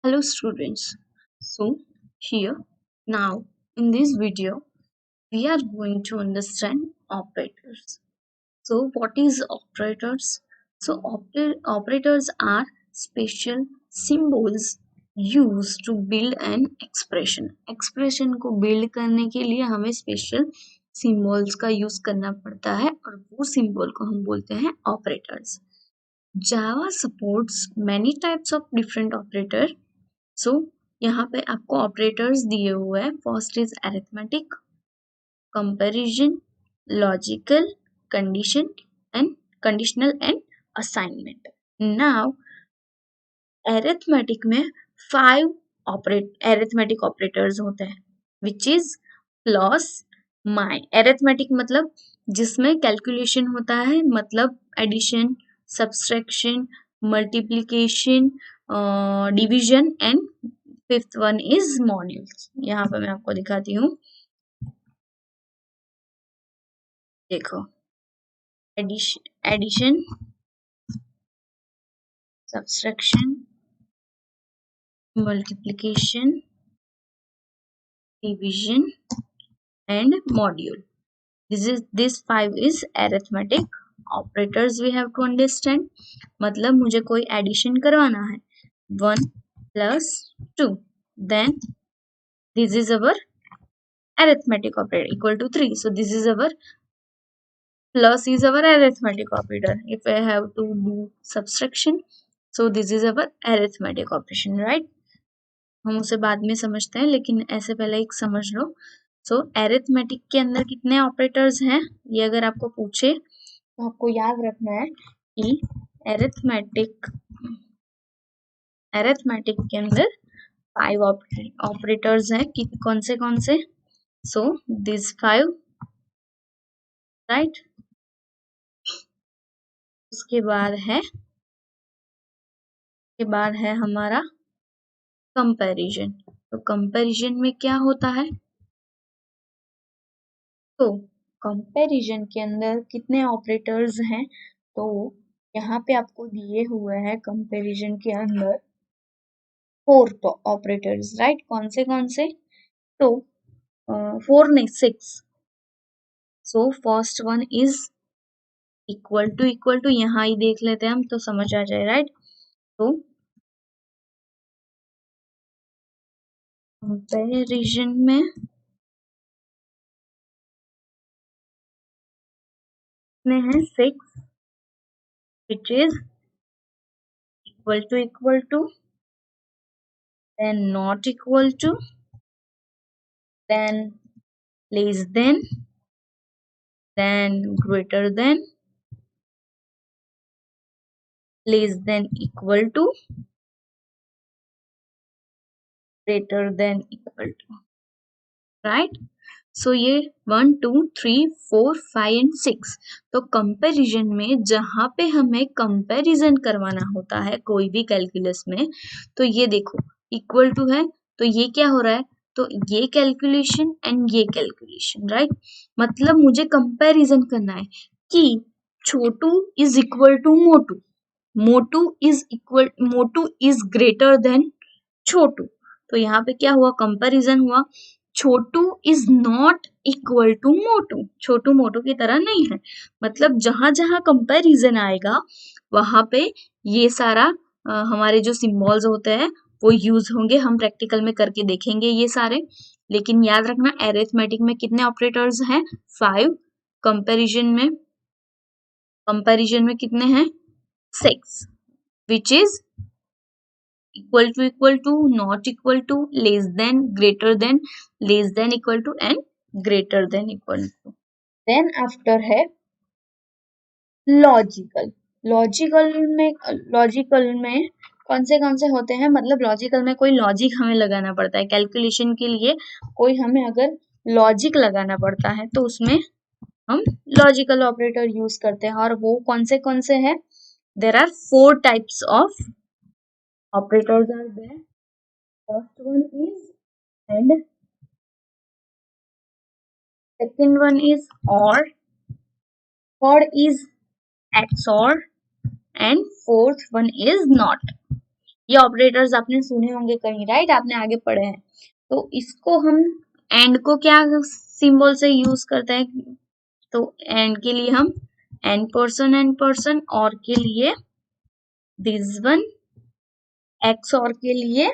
Hello students. So here now in this video we are going to understand operators. So what is operators? So operators are special symbols used to build an expression. Expression को build करने के लिए हमें special symbols का use करना पड़ता है और वो symbol को हम बोलते हैं operators. Java supports many types of different operator. सो यहाँ पे आपको ऑपरेटर्स दिए हुए हैं. First is arithmetic, comparison, logical, condition and conditional and assignment. Now arithmetic में 5 अरिथमेटिक ऑपरेटर्स होते हैं विच इज प्लस माइ. अरिथमेटिक मतलब जिसमें कैलकुलेशन होता है, मतलब addition, subtraction, multiplication, division and fifth one is modules. यहाँ पे मैं आपको दिखाती हूँ. देखो, addition, subtraction, multiplication, division and module. This 5 is arithmetic operators we have to understand. मतलब मुझे कोई एडिशन करवाना है 1 plus 2, then this is our arithmetic operator equal to 3. So this is our plus is our arithmetic operator. If I have to do subtraction, so this is our arithmetic operation, right? हम उसे बाद में समझते हैं, लेकिन ऐसे पहले एक समझ लो. सो अरिथमेटिक के अंदर कितने ऑपरेटर्स हैं, ये अगर आपको पूछे तो आपको याद रखना है कि अरिथमेटिक के अंदर 5 ऑपरेटर्स हैं. कौन से? So this 5, right. उसके बाद है हमारा कंपैरिजन. तो कंपैरिजन में क्या होता है? तो कंपैरिजन के अंदर कितने ऑपरेटर्स हैं? तो यहाँ पे आपको दिए हुए हैं कंपैरिजन के अंदर 4 ऑपरेटर्स, राइट. कौन से? तो 4 नहीं, 6. So first one is equal to यहाँ ही देख लेते हैं हम तो समझ आ जाए, राइट. तो कंपैरिजन में कितने हैं? 6, which is equal to, then not equal to, then less than, then greater than, less than equal to, greater than equal to, right. सो ये 1 2 3 4 5 एंड 6. तो कंपैरिजन में जहां पे हमें कंपैरिजन करवाना होता है कोई भी कैलकुलस में, तो ये देखो इक्वल टू है, तो ये क्या हो रहा है? तो ये कैलकुलेशन एंड ये कैलकुलेशन, राइट. मतलब मुझे कंपैरिजन करना है कि Chhotu is equal to Motu, Motu is greater than Chhotu. तो यहाँ पे क्या हुआ? कंपैरिजन हुआ. Chhotu is not equal to Motu, Chhotu Motu की तरह नहीं है. मतलब जहां जहां कंपैरिजन आएगा वहां पे ये सारा हमारे जो सिंबल्स होते हैं वो यूज होंगे. हम प्रैक्टिकल में करके देखेंगे ये सारे. लेकिन याद रखना अरिथमेटिक में कितने ऑपरेटर्स हैं? 5. कंपैरिजन में कितने हैं? 6, which is equal to, not equal to, less than, greater than, less than equal to and greater than equal to. Then after है लॉजिकल. लॉजिकल में कौन से होते हैं? मतलब लॉजिकल में कोई लॉजिक हमें लगाना पड़ता है कैलकुलेशन के लिए. कोई हमें अगर लॉजिक लगाना पड़ता है तो उसमें हम लॉजिकल ऑपरेटर यूज करते हैं. और वो कौन से हैं? There are 4 types of operators are there. First one is and, second one is or, third is XOR, and fourth one is not. ये ऑपरेटर्स आपने सुने होंगे कहीं, राइट, आपने आगे पढ़े हैं। तो इसको हम एंड को क्या सिंबल से यूज करते हैं, तो एंड के लिए हम एन पर्सन, और के लिए दिस वन, एक्स और के लिए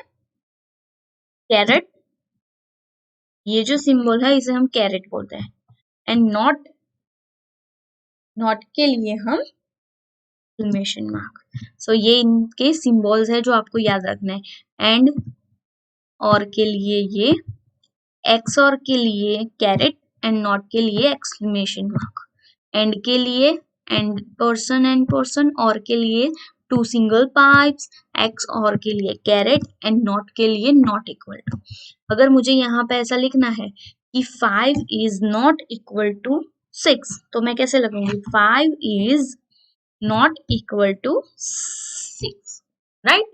कैरेट, ये जो सिंबल है इसे हम कैरेट बोलते हैं, एंड नॉट, नॉट के लिए हम एक्सक्लेमेशन मार्क। सो ये इनके सिंबल्स है जो आपको याद रखना है। एंड और के लिए ये, एक्स और के लिए कैरेट, एंड नॉट के लिए एक्सक्लेमेशन मार्क। एंड के लिए एंड पर्सन, और के लिए टू सिंगल पाइप्स, एक्स और के लिए कैरेट, एंड नॉट के लिए नॉट इक्वल टू। अगर मुझे यहाँ पे ऐसा लिखना है कि 5 इज नॉट इक्वल टू 6, तो मैं कैसे लगूंगी, 5 is not equal to 6, right.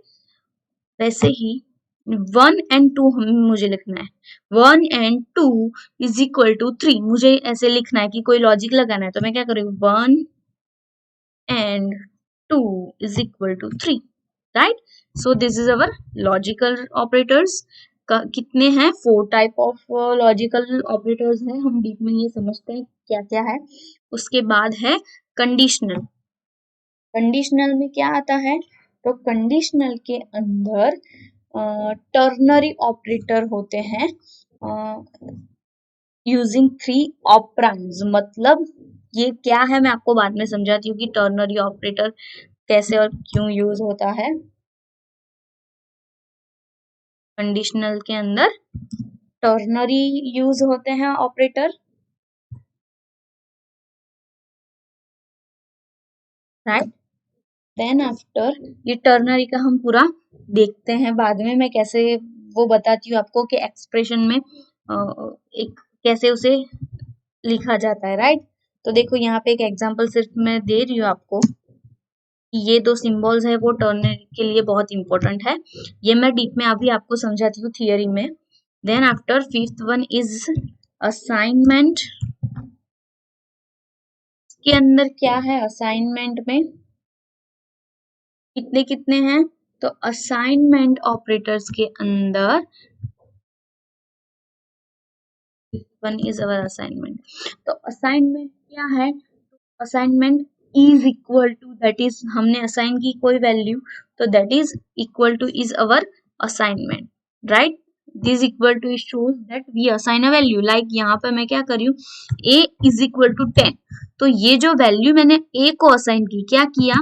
वैसे ही 1 एंड 2 मुझे लिखना है, 1 एंड 2 इज इक्वल टू 3, मुझे ऐसे लिखना है कि कोई लॉजिक लगाना है, तो मैं क्या करूँगी, 1 and 2 is equal to 3, right. So this is our logical operators. कितने हैं, 4 टाइप ऑफ लॉजिकल ऑपरेटर्स हैं, हम डीप में ये समझते हैं क्या क्या है। उसके बाद है कंडीशनल। कंडीशनल में क्या आता है, तो कंडीशनल के अंदर टर्नरी ऑपरेटर होते हैं यूजिंग 3 ऑपरेंड्स। मतलब ये क्या है मैं आपको बाद में समझाती हूँ कि टर्नरी ऑपरेटर कैसे और क्यों यूज होता है। कंडीशनल के अंदर टर्नरी यूज होते हैं ऑपरेटर, राइट। देन आफ्टर, ये टर्नरी का हम पूरा देखते हैं बाद में, मैं कैसे वो बताती हूँ आपको कि एक्सप्रेशन में एक कैसे उसे लिखा जाता है, राइट। तो देखो यहाँ पे एक एग्जांपल सिर्फ मैं दे रही हूँ आपको, ये दो सिंबल्स है वो टर्नरी के लिए बहुत इंपॉर्टेंट है। ये मैं डीप में अभी आपको समझाती हूँ थियरी में। Then after fifth one is assignment. के अंदर क्या है, असाइनमेंट में कितने कितने हैं, तो असाइनमेंट ऑपरेटर्स के अंदर वन इज अवर असाइनमेंट। तो असाइनमेंट क्या है, assignment is equal to, that is हमने असाइन की कोई वैल्यू, तो that is equal to is our assignment, right. This equal to shows that we assign a value. Like यहाँ पे मैं क्या कर रही हूँ, a इज इक्वल टू 10, तो ये जो वैल्यू मैंने a को असाइन की, क्या किया,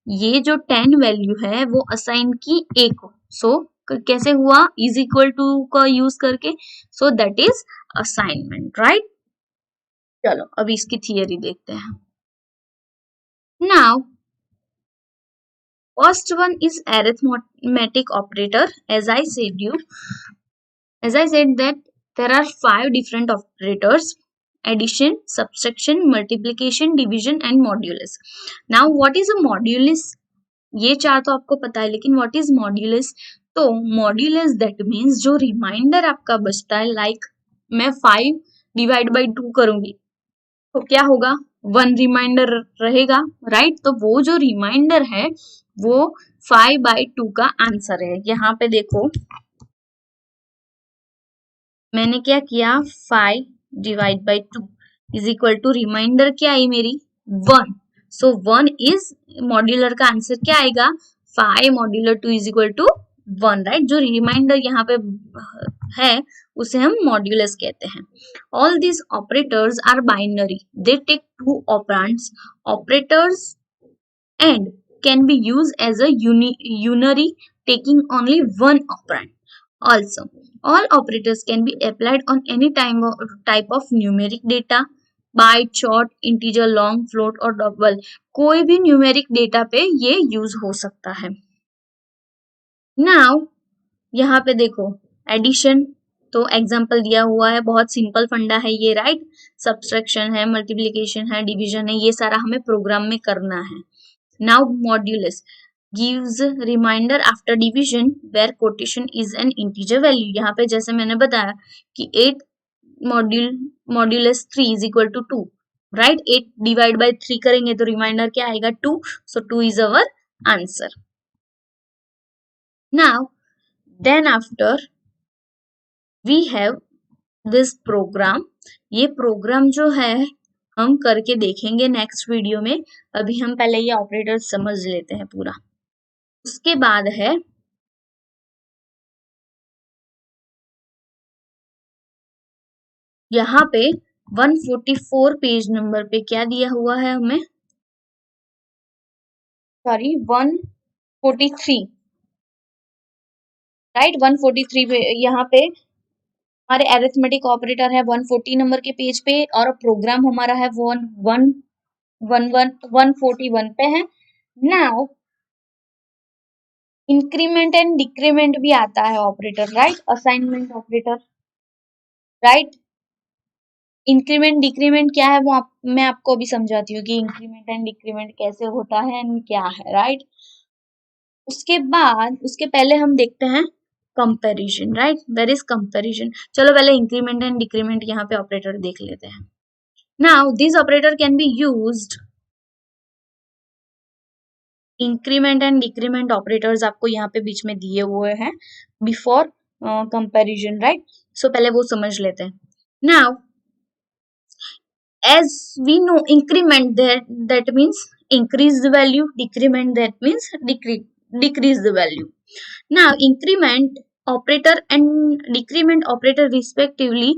ये जो 10 वैल्यू है वो असाइन की a को। सो कैसे हुआ, इज इक्वल टू का यूज करके, so that is assignment, right. चलो अभी इसकी थियरी देखते हैं। Now, first one is arithmetic operator. As I said that there are 5 different operators: addition, subtraction, multiplication, division, and modulus. Now, what is a modulus? ये चार तो आपको पता है, लेकिन what is modulus? तो modulus that means जो reminder आपका बचता है, लाइक मैं 5 डिवाइड बाई 2 करूंगी तो क्या होगा, 1 रिमाइंडर रहेगा, राइट। तो वो जो रिमाइंडर है वो 5/2 का आंसर है। यहाँ पे देखो मैंने क्या किया, 5 divide by 2 is equal to reminder क्या आई मेरी, 1। सो 1 इज मॉड्यूलर का आंसर क्या आएगा, 5 modular 2 is equal to 1, right. जो रिमाइंडर यहाँ पे है उसे हम मॉड्यूलस कहते हैं। All this operators are binary, they take 2 operands. Operators and can be used as a unary taking only one operand. Also, all operators can be applied on any type of numeric data, byte, short, integer, long, float और double। कोई भी numeric data पे ये use हो सकता है। Now यहाँ पे देखो एडिशन, तो एग्जाम्पल दिया हुआ है, बहुत सिंपल फंडा है ये, राइट। सब्सट्रैक्शन है, मल्टीप्लिकेशन है, डिवीजन है, ये सारा हमें प्रोग्राम में करना है। Now modulus gives reminder after division where quotation is an integer value। यहाँ पे जैसे मैंने बताया कि 8 modulus 3 is equal to 2, right। 8 divide by 3 करेंगे तो रिमाइंडर क्या आएगा, 2। सो 2 is our answer. Now then after we have this program. ये प्रोग्राम जो है हम करके देखेंगे नेक्स्ट वीडियो में. अभी हम पहले ये ऑपरेटर समझ लेते हैं पूरा. उसके बाद है यहाँ पे 144 पेज नंबर पे क्या दिया हुआ है हमें, सॉरी 143, राइट. 143 पे यहाँ पे हमारे अरिथमेटिक ऑपरेटर है 140 नंबर के पेज पे, और प्रोग्राम हमारा है 141 पे है. नाउ इंक्रीमेंट एंड डिक्रीमेंट भी आता है operator, right. Assignment operator, right. Increment decrement क्या है वो मैं आपको अभी समझाती हूँ कि इंक्रीमेंट एंड डिक्रीमेंट कैसे होता है एंड क्या है, राइट. उसके बाद उसके पहले हम देखते हैं comparison, right. There is comparison. चलो पहले इंक्रीमेंट एंड डिक्रीमेंट यहाँ पे ऑपरेटर देख लेते हैं. Now this operator can be used. Increment and decrement operators आपको यहाँ पे बीच में दिए हुए हैं बिफोर कंपैरिजन, राइट. सो पहले वो समझ लेते हैं. Now as we know, increment that means increase the value, decrement that means decrease the value. Now increment operator and decrement operator respectively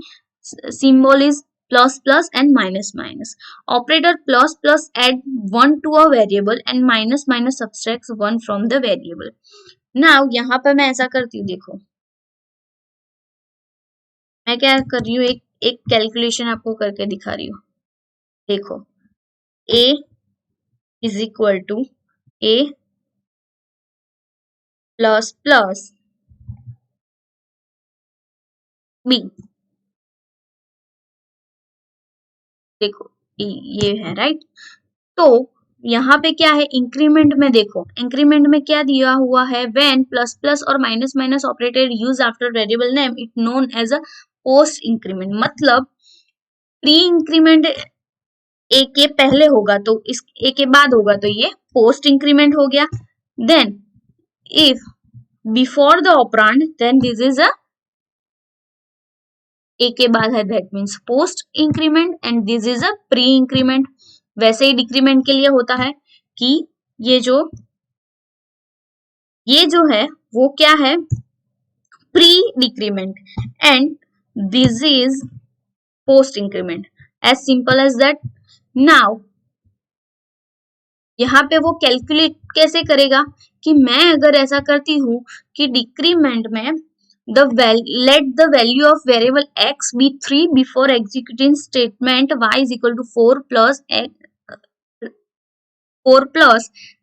symbol is plus plus and minus minus. Operator plus plus add 1 to a variable and minus minus subtracts 1 from the variable. Now यहाँ पर मैं ऐसा करती हूँ, देखो मैं क्या कर रही हूँ, एक कैलकुलेशन आपको करके दिखा रही हूँ. देखो a is equal to a plus plus b. देखो ये है, राइट. तो यहाँ पे क्या है, इंक्रीमेंट में देखो, इंक्रीमेंट में क्या दिया हुआ है, व्हेन प्लस प्लस और minus minus operator use after variable name it known as a post increment. मतलब प्री इंक्रीमेंट ए के पहले होगा तो इस ए के बाद होगा तो ये पोस्ट इंक्रीमेंट हो गया. Then if before the operand then this is a A के बाद है that means post increment and this is a pre increment. वैसे ही डिक्रीमेंट के लिए होता है कि ये जो है वो क्या है, pre decrement and this is post increment. As simple as that. Now यहाँ पे वो कैलकुलेट कैसे करेगा कि मैं अगर ऐसा करती हूँ कि डिक्रीमेंट में let the value of variable x be 3 before executing statement y is equal to 4 plus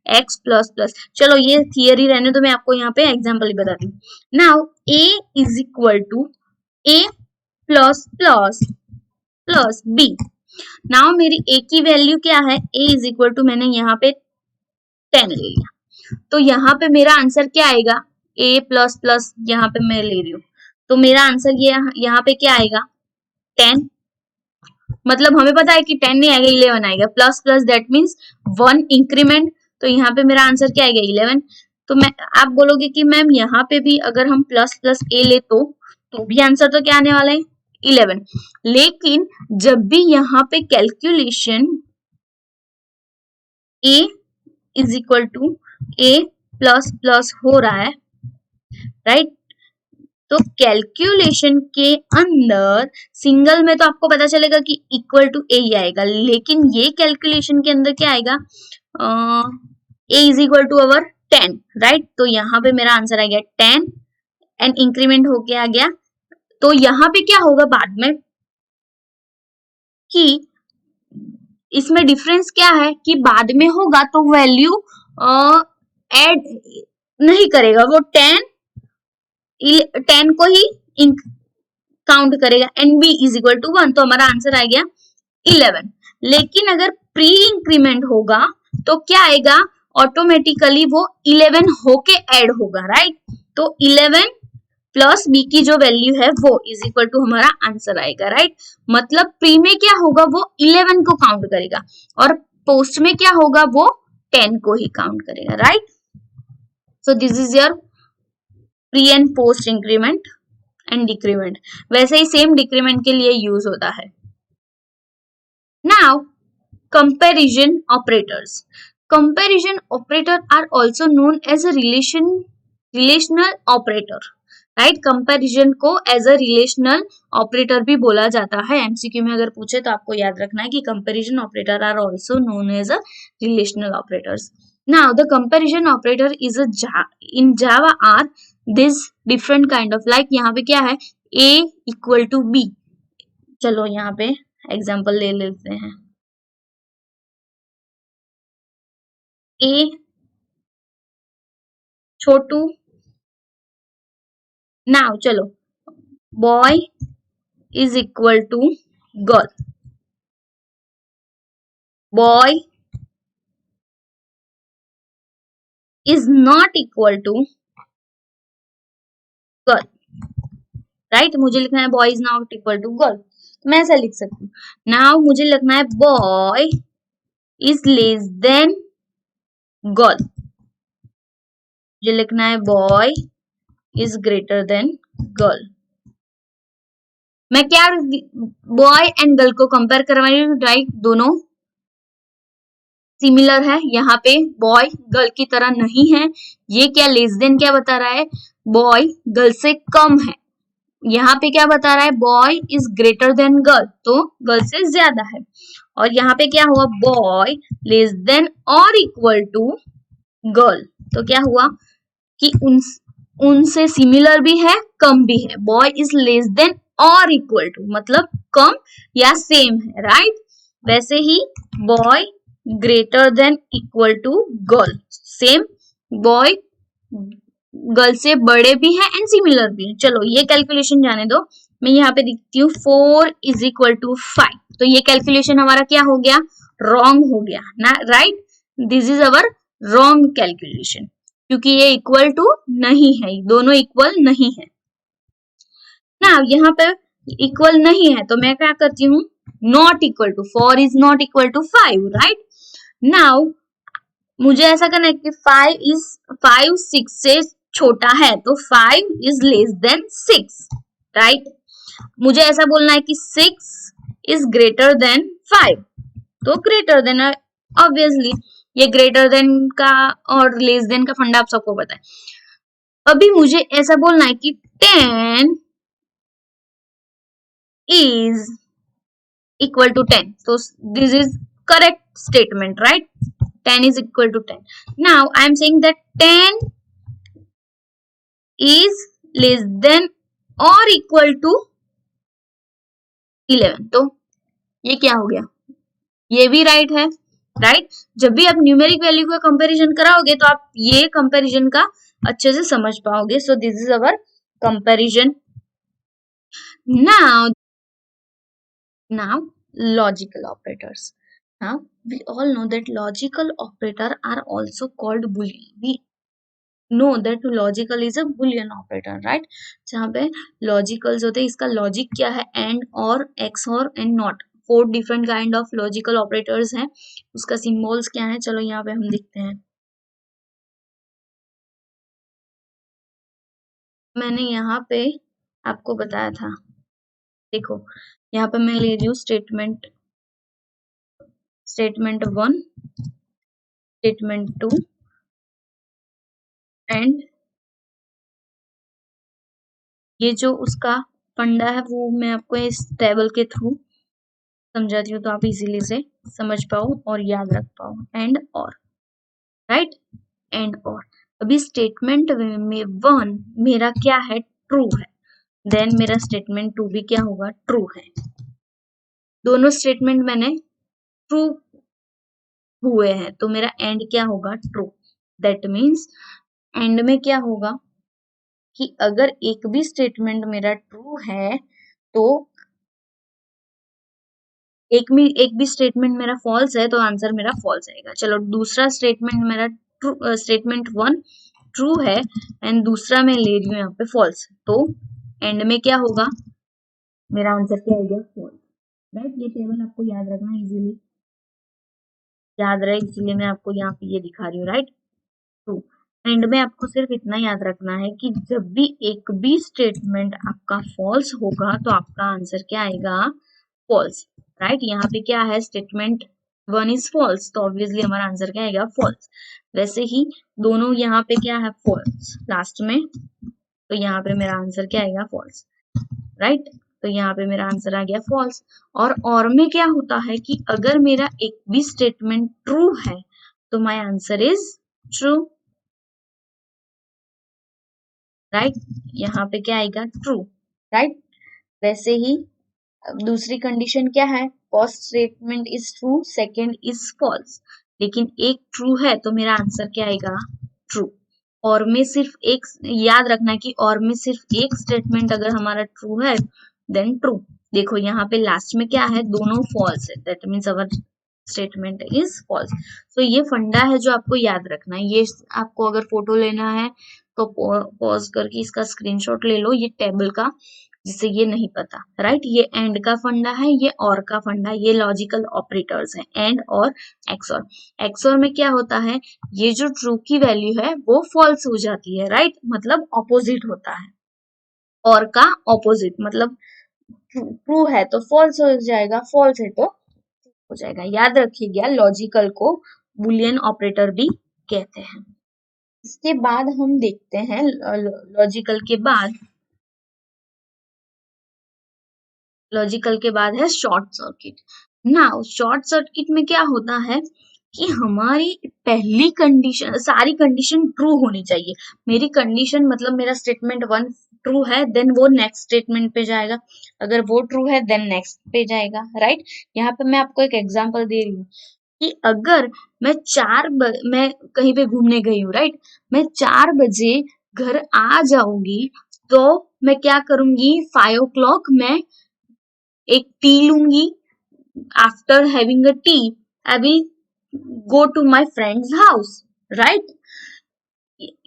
x plus plus. चलो ये थियरी रहने तो मैं आपको यहाँ पे एग्जांपल ही बताती हूँ. Now a is equal to a plus plus plus b. Now मेरी a की वैल्यू क्या है, a is equal to मैंने यहाँ पे 10 ले लिया, तो यहाँ पे मेरा आंसर क्या आएगा, a प्लस प्लस यहाँ पे मैं ले रही हूँ तो मेरा आंसर ये यहाँ पे क्या आएगा 10. मतलब हमें पता है कि 10 नहीं आएगा 11 आएगा. Plus plus that means 1 increment, तो यहाँ पे मेरा आंसर क्या आएगा 11. तो मैं आप बोलोगे कि मैम यहाँ पे भी अगर हम प्लस प्लस a ले तो भी आंसर तो क्या आने वाला है 11. लेकिन जब भी यहाँ पे calculation a is equal to a plus plus हो रहा है, राइट, तो कैलकुलेशन के अंदर सिंगल में तो आपको पता चलेगा कि इक्वल टू ए ही आएगा, लेकिन ये कैलकुलेशन के अंदर क्या आएगा, A is equal to our 10, right. तो यहाँ पे मेरा आंसर आ गया 10 एंड इंक्रीमेंट होके आ गया. तो यहाँ पे क्या होगा बाद में कि इसमें डिफरेंस क्या है कि बाद में होगा तो वैल्यू ऐड नहीं करेगा, वो 10 को ही काउंट करेगा and B is equal to 1, तो हमारा आंसर आ गया 11. लेकिन अगर प्री इंक्रीमेंट होगा तो क्या आएगा, ऑटोमेटिकली वो 11 होके ऐड होगा, राइट. तो 11 प्लस बी की जो वैल्यू है वो इज इक्वल टू हमारा आंसर आएगा, राइट. मतलब प्री में क्या होगा, वो 11 को काउंट करेगा और पोस्ट में क्या होगा, वो 10 को ही काउंट करेगा, right. So this is your pre and post increment and decrement, वैसे ही सेम डिक्रीमेंट के लिए यूज होता है। Now comparison operators. Comparison operator are also known as a relational operator. Right, comparison को एज अ रिलेशनल ऑपरेटर भी बोला जाता है। एमसीक्यू में अगर पूछे तो आपको याद रखना है कि comparison operator are also known as a relational operators. Now the comparison operator is a in Java are this different kind of, like यहाँ पे क्या है, a इक्वल टू b। चलो यहाँ पे एग्जांपल ले लेते हैं, a छोटू। नाउ चलो, boy is equal to girl, boy is not equal to girl. Right, मुझे लिखना है boy is not equal to girl, तो मैं ऐसा लिख सकती हूँ। नाउ मुझे लिखना है boy is less then girl, मुझे लिखना है boy is greater then girl. मैं क्या बॉय एंड गर्ल को कंपेयर करवा रही हूँ, राइट, दोनों सिमिलर है। यहाँ पे बॉय गर्ल की तरह नहीं है। ये क्या लेस देन क्या बता रहा है, बॉय गर्ल से कम है। यहाँ पे क्या बता रहा है, boy is greater then girl, तो गर्ल से ज्यादा है। और यहाँ पे क्या हुआ, बॉय लेस देन और इक्वल टू गर्ल, तो क्या हुआ कि उनसे सिमिलर भी है, कम भी है। बॉय इज लेस देन और इक्वल टू मतलब कम या सेम है, राइट। वैसे ही boy greater than equal to girl, same, boy girl से बड़े भी है एंड सिमिलर भी है। चलो ये कैलकुलेशन जाने दो, मैं यहाँ पे लिखती हूँ 4 इज इक्वल टू 5, तो ये कैलकुलेशन हमारा क्या हो गया, रॉन्ग हो गया ना, right. This is our wrong calculation, क्योंकि ये इक्वल टू नहीं है, दोनों इक्वल नहीं है ना। यहाँ पे इक्वल नहीं है तो मैं क्या करती हूँ, not equal to, 4 is not equal to 5, right. Now मुझे ऐसा करना है कि 5 6 से छोटा है, तो 5 इज लेस देन 6, राइट। मुझे ऐसा बोलना है कि 6 इज ग्रेटर देन 5, तो ग्रेटर देन, ऑब्वियसली ये ग्रेटर देन का और लेस देन का फंडा आप सबको पता है। अभी मुझे ऐसा बोलना है कि 10 is equal to 10, so this is correct statement, right? 10 is equal to 10. Now I am saying that 10 is less than or equal to 11, तो ये क्या हो गया, ये भी राइट है, राइट। जब भी आप न्यूमेरिक वैल्यू का कंपैरिजन कराओगे तो आप ये कंपैरिजन का अच्छे से समझ पाओगे। सो this is our comparison. Now logical operators. Now we all know that logical operator are also called boolean. We know that logical is a boolean operator, right? जहाँ पे logicals होते हैं, इसका लॉजिक क्या है, एंड और, एक्स और, and not, 4 different kind of logical operators हैं। उसका सिंबल्स क्या है, चलो यहाँ पे हम लिखते हैं। मैंने यहाँ पे आपको बताया था, देखो यहाँ पे मैं ले रही हूँ स्टेटमेंट 1, स्टेटमेंट 2 एंड ये जो उसका फंडा है वो मैं आपको इस टेबल के थ्रू समझाती हूँ, तो आप इजीली से समझ पाओ और याद रख पाओ। एंड और, राइट, एंड और। अभी स्टेटमेंट में 1 मेरा क्या है, ट्रू है, देन मेरा स्टेटमेंट 2 भी क्या होगा, ट्रू है। दोनों स्टेटमेंट मैंने ट्रू हुए हैं, तो मेरा एंड क्या होगा, ट्रू। दैट मीन्स एंड में क्या होगा कि अगर एक भी स्टेटमेंट मेरा ट्रू है तो एक भी स्टेटमेंट मेरा फॉल्स है, तो आंसर मेरा फॉल्स आएगा। चलो दूसरा स्टेटमेंट मेरा ट्रू, स्टेटमेंट 1 ट्रू है एंड दूसरा मैं ले रही हूँ यहाँ पे फॉल्स, तो एंड में क्या होगा, मेरा आंसर क्या आएगा, फॉल्स, राइट। ये टेबल आपको याद रखना, इजीली याद रहे, इसलिए मैं आपको यहाँ पे ये दिखा रही हूँ, राइट। ट्रू एंड में आपको सिर्फ इतना याद रखना है कि जब भी एक भी स्टेटमेंट आपका फॉल्स होगा तो आपका आंसर क्या आएगा, फॉल्स, राइट। यहाँ पे क्या है, स्टेटमेंट 1 इज फॉल्स, तो ऑब्वियसली हमारा आंसर क्या आएगा, फॉल्स। वैसे ही दोनों यहाँ पे क्या है, फॉल्स लास्ट में, तो यहाँ पे मेरा आंसर क्या आएगा, फॉल्स, राइट। तो यहाँ पे मेरा आंसर आ गया फॉल्स। और में क्या होता है कि अगर मेरा एक भी स्टेटमेंट ट्रू है तो my answer is true, right. यहाँ पे क्या आएगा, ट्रू, राइट। वैसे ही अब दूसरी कंडीशन क्या है, first statement is true, second is false, लेकिन एक ट्रू है तो मेरा आंसर क्या आएगा, ट्रू। और में सिर्फ एक, याद रखना कि और में सिर्फ एक स्टेटमेंट अगर हमारा ट्रू है देन ट्रू। देखो यहाँ पे लास्ट में क्या है, दोनों फॉल्स है, that means our statement is false. तो ये फंडा है जो आपको याद रखना है। ये आपको अगर फोटो लेना है तो पॉज करके इसका स्क्रीनशॉट ले लो, ये टेबल का, जिसे ये नहीं पता, राइट। ये एंड का फंडा है, ये और का फंडा, ये लॉजिकल ऑपरेटर्स हैं, एंड और एक्सऑर। एक्सऑर में क्या होता है, ये जो ट्रू की वैल्यू है वो फॉल्स हो जाती है, राइट, मतलब ऑपोजिट होता है। और का ऑपोजिट मतलब ट्रू है तो फॉल्स हो जाएगा, फॉल्स है तो हो जाएगा। याद रखिएगा, लॉजिकल को बुलियन ऑपरेटर भी कहते हैं। इसके बाद हम देखते हैं लॉजिकल के बाद है short circuit. Now short circuit में क्या होता है कि हमारी पहली कंडीशन, सारी कंडीशन ट्रू होनी चाहिए। मेरी कंडीशन मतलब मेरा स्टेटमेंट 1 ट्रू है, देन वो नेक्स्ट स्टेटमेंट पे जाएगा, अगर वो ट्रू है देन नेक्स्ट पे जाएगा, राइट। यहाँ पे मैं आपको एक एग्जांपल दे रही हूँ कि अगर मैं कहीं पे घूमने गई हूँ, राइट, मैं 4 बजे घर आ जाऊंगी तो मैं क्या करूंगी, 5 o'clock मैं एक टी लूंगी। After having a tea I will go to my friends house, right.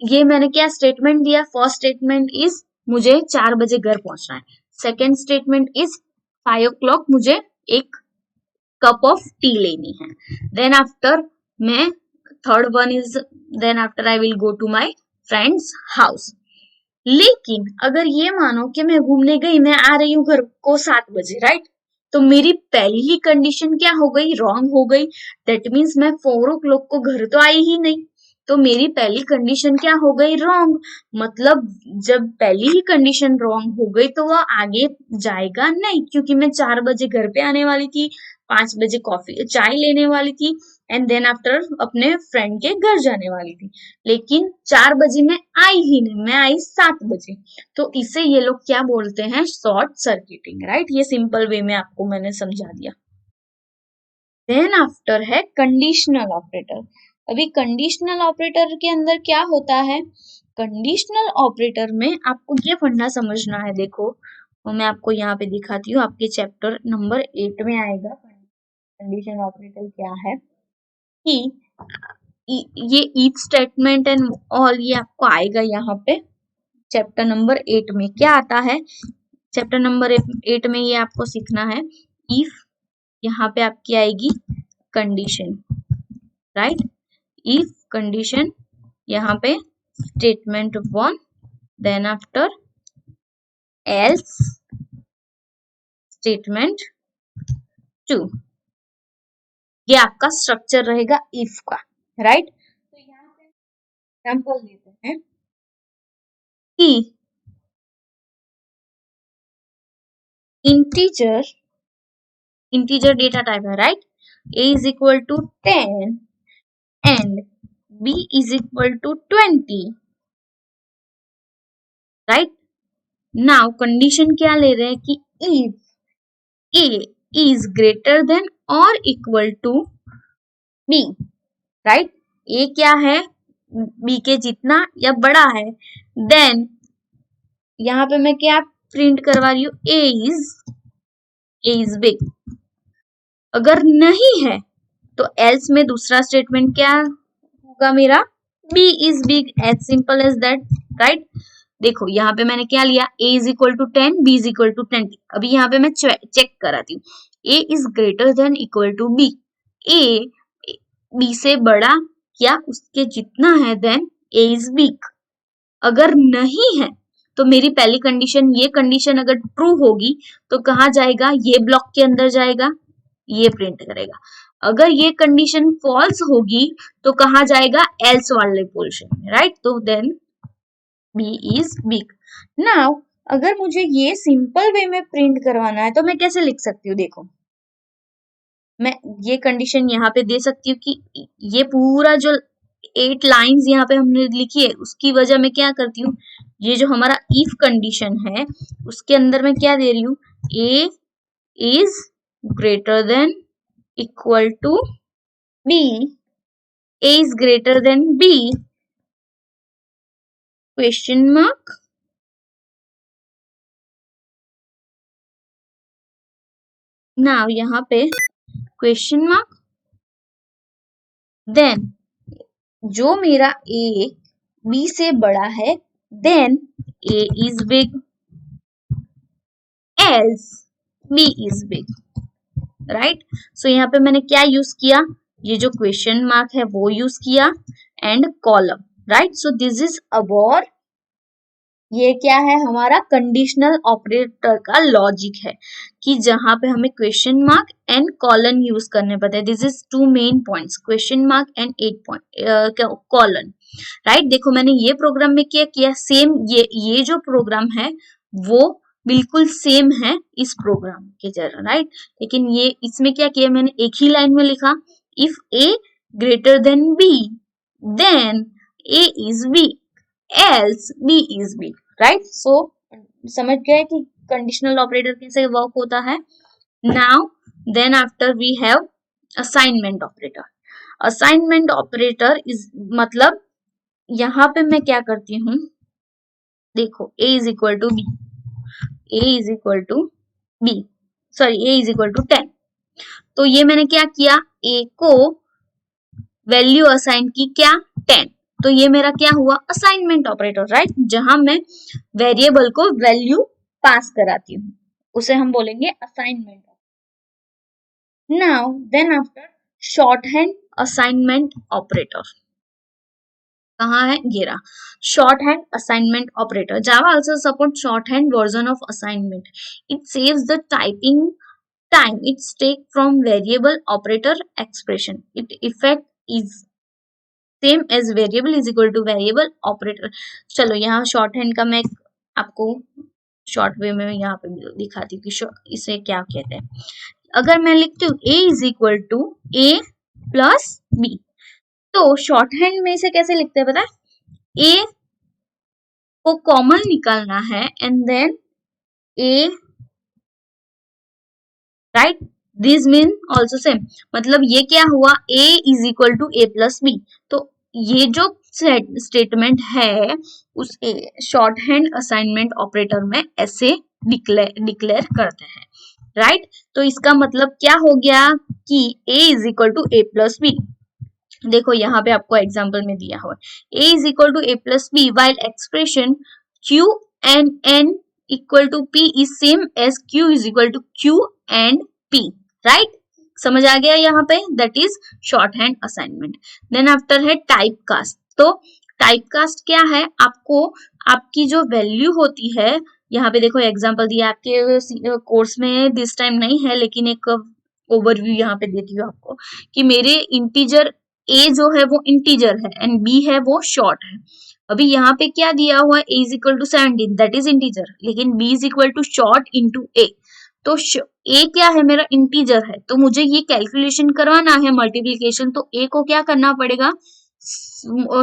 ये मैंने क्या स्टेटमेंट दिया, फर्स्ट स्टेटमेंट इज मुझे 4 बजे घर पहुंचना है, सेकेंड स्टेटमेंट इज 5 o'clock मुझे एक कप ऑफ टी लेनी है, देन आफ्टर मैं third one is then after I will go to my friends house. लेकिन अगर ये मानो कि मैं घूमने गई, मैं आ रही हूँ घर को 7 बजे, राइट, तो मेरी पहली ही कंडीशन क्या हो गई, रॉन्ग हो गई। दैट मीन्स मैं 4 o'clock को घर तो आई ही नहीं, तो मेरी पहली कंडीशन क्या हो गई, रॉन्ग। मतलब जब पहली ही कंडीशन रॉन्ग हो गई तो वह आगे जाएगा नहीं, क्योंकि मैं 4 बजे घर पे आने वाली थी, 5 बजे कॉफी चाय लेने वाली थी, एंड देन आफ्टर अपने फ्रेंड के घर जाने वाली थी। लेकिन 4 बजे मैं आई ही नहीं, मैं आई 7 बजे, तो इसे ये लोग क्या बोलते हैं, शॉर्ट सर्किटिंग, राइट। ये सिंपल वे में आपको मैंने समझा दिया। देन आफ्टर है कंडीशनल ऑपरेटर। अभी कंडीशनल ऑपरेटर के अंदर क्या होता है, कंडीशनल ऑपरेटर में आपको ये फंडा समझना है। देखो तो मैं आपको यहाँ पे दिखाती हूँ, आपके चैप्टर नंबर 8 में आएगा कंडीशनल ऑपरेटर क्या है, कि ये ईच स्टेटमेंट एंड ऑल, ये आपको आएगा यहाँ पे चैप्टर नंबर 8 में। क्या आता है चैप्टर नंबर 8 में, ये आपको सीखना है। इफ, यहाँ पे आपकी आएगी कंडीशन, राइट। इफ कंडीशन, यहाँ पे statement 1, then after else statement 2, ये आपका स्ट्रक्चर रहेगा इफ का, राइट। तो यहाँ पे एग्जांपल देते हैं कि इंटीजर डेटा टाइप है, right. a is equal to 10 and b is equal to 20, right. Now condition क्या ले रहे हैं कि if a is greater than or equal to b, right. a क्या है, b के जितना या बड़ा है, देन यहाँ पे मैं क्या प्रिंट करवा रही हूँ, a is big। अगर नहीं है तो एल्स में दूसरा स्टेटमेंट क्या होगा मेरा, b is big, as simple as that, right. देखो यहाँ पे मैंने क्या लिया, a is equal to 10, b is equal to 20। अभी यहाँ पे मैं चेक कराती हूँ, a is greater than equal to b, a b से बड़ा या उसके जितना है, देन ए इज बिग। अगर नहीं है तो मेरी पहली कंडीशन, ये कंडीशन अगर ट्रू होगी तो कहाँ जाएगा, ये ब्लॉक के अंदर जाएगा, ये प्रिंट करेगा। अगर ये कंडीशन फॉल्स होगी तो कहाँ जाएगा, एल्स वाले पोर्शन में, राइट। तो then B is big. Now अगर मुझे ये सिंपल वे में प्रिंट करवाना है तो मैं कैसे लिख सकती हूँ, देखो मैं ये कंडीशन यहाँ पे दे सकती हूँ कि ये पूरा जो 8 लाइंस यहाँ पे हमने लिखी है उसकी वजह मैं क्या करती हूँ, ये जो हमारा इफ कंडीशन है उसके अंदर मैं क्या दे रही हूँ, A is greater than equal to B, A is greater than B, question mark, now यहाँ पे क्वेश्चन मार्क, देन जो मेरा ए बी से बड़ा है then A is big, else B is big, right. So यहाँ पे मैंने क्या यूज किया, ये जो क्वेश्चन मार्क है वो यूज किया and column, right. So this is about, ये क्या है, हमारा कंडीशनल ऑपरेटर का लॉजिक है कि जहां पे हमें question mark and colon use करने पड़ते हैं। This is 2 main points, question mark and 8 point colon, right. देखो मैंने ये प्रोग्राम में क्या किया, सेम ये जो प्रोग्राम है वो बिल्कुल सेम है इस प्रोग्राम के जरा, राइट। लेकिन ये इसमें क्या किया, मैंने एक ही लाइन में लिखा, if A greater than B then A is B, else B is B, right. So समझ गए कि कंडीशनल ऑपरेटर कैसे वर्क होता है। Now then after we have assignment operator. Assignment operator is मतलब यहाँ पे मैं क्या करती हूँ, देखो a is equal to B, a is equal to B, sorry a is equal to 10। तो ये मैंने क्या किया, a को वैल्यू असाइन की क्या, 10। तो ये मेरा क्या हुआ, असाइनमेंट ऑपरेटर, राइट। जहां मैं वेरिएबल को वैल्यू पास कराती हूँ उसे हम बोलेंगे assignment. Now then after short hand assignment operator, कहाँ है, ये रहा short hand assignment operator. Java also support short hand version of assignment. It saves the typing time it's take from variable operator expression. It effect is same as variable is equal to variable operator. चलो यहाँ short hand का मैं आपको short way में यहाँ पे दिखाती हूँ कि इसे क्या कहते हैं। अगर मैं लिखती हूँ a is equal to a plus b, तो शॉर्ट हैंड में इसे कैसे लिखते हैं पता है, a को कॉमन निकालना है and then a, right. This mean also same, मतलब ये क्या हुआ, a is equal to a plus B. तो ये जो स्टेटमेंट है उस शॉर्ट हैंड असाइनमेंट ऑपरेटर में ऐसे डिक्लेयर करते हैं, राइट। तो इसका मतलब क्या हो गया कि a is equal to a plus B. देखो यहाँ पे आपको एग्जाम्पल में दिया हुआ a is equal to a plus B while expression q and n equal to p is same as q is equal to q and p, right. समझ आ गया यहाँ पे, that is short hand assignment. Then after है type cast. तो type cast क्या है, आपको आपकी जो वैल्यू होती है, यहाँ पे देखो एग्जाम्पल दिया आपके कोर्स में दिस टाइम नहीं है लेकिन एक ओवरव्यू यहाँ पे देती हूँ आपको कि मेरे इंटीजर a जो है वो इंटीजर है एंड b है वो शॉर्ट है। अभी यहाँ पे क्या दिया हुआ है, a is equal to 17 that is integer, लेकिन b is equal to short into a। तो a क्या है, मेरा इंटीजर है, तो मुझे ये कैलकुलेशन करवाना है मल्टीप्लीकेशन, तो a को क्या करना पड़ेगा,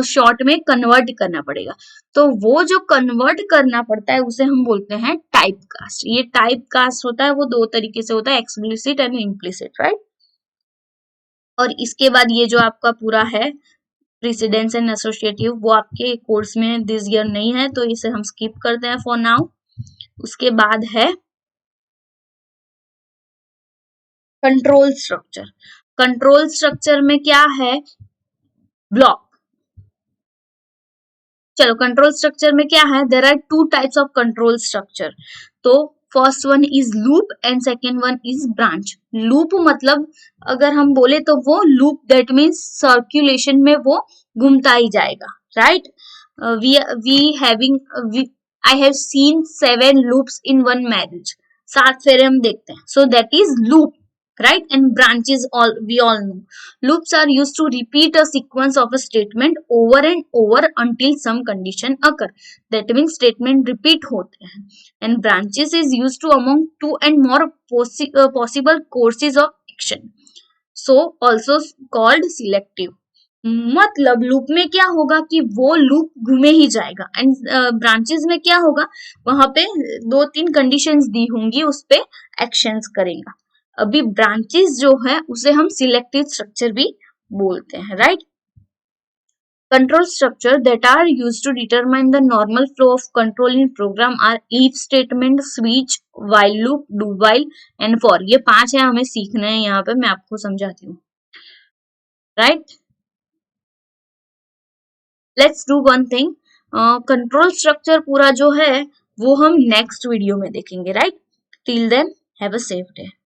शॉर्ट में कन्वर्ट करना पड़ेगा। तो वो जो कन्वर्ट करना पड़ता है उसे हम बोलते हैं टाइप कास्ट। ये टाइप कास्ट होता है वो दो तरीके से होता है, एक्सप्लिसिट एंड इम्प्लिसिट, राइट। और इसके बाद ये जो आपका पूरा है प्रेसिडेंस एंड एसोसिएटिव, वो आपके कोर्स में दिस ईयर नहीं है तो इसे हम स्किप करते हैं फॉर नाउ। उसके बाद है कंट्रोल स्ट्रक्चर। कंट्रोल स्ट्रक्चर में क्या है, ब्लॉक। चलो कंट्रोल स्ट्रक्चर में क्या है, there are 2 types of control structure. तो first one is loop and second one is branch. Loop मतलब अगर हम बोले तो वो लूप दैट मीन्स सर्कुलेशन में वो घूमता ही जाएगा, right. we having I have seen 7 loops in one marriage. 7 फेरे हम देखते हैं. So that is loop, right? And branches, all we all know. Loops are used to repeat a sequence of a statement over and over until some condition occur. That means statement repeat होते हैं. And branches is used to among 2 and more possible courses of action. So also called selective. मतलब loop में क्या होगा कि वो loop घूमे ही जाएगा. एंड ब्रांचेस में क्या होगा, वहां पे 2-3 कंडीशंस दी होंगी, उस पे एक्शंस करेगा. अभी ब्रांचेस जो है उसे हम सिलेक्टिव स्ट्रक्चर भी बोलते हैं, right. Control structure that are used to determine the normal flow of control in program are if statement, switch, while loop, do while and for. ये 5 है, हमें सीखना है. यहाँ पे मैं आपको समझाती हूँ, right. Let's do one thing. Control structure पूरा जो है वो हम नेक्स्ट वीडियो में देखेंगे, right. Till then have a safe day.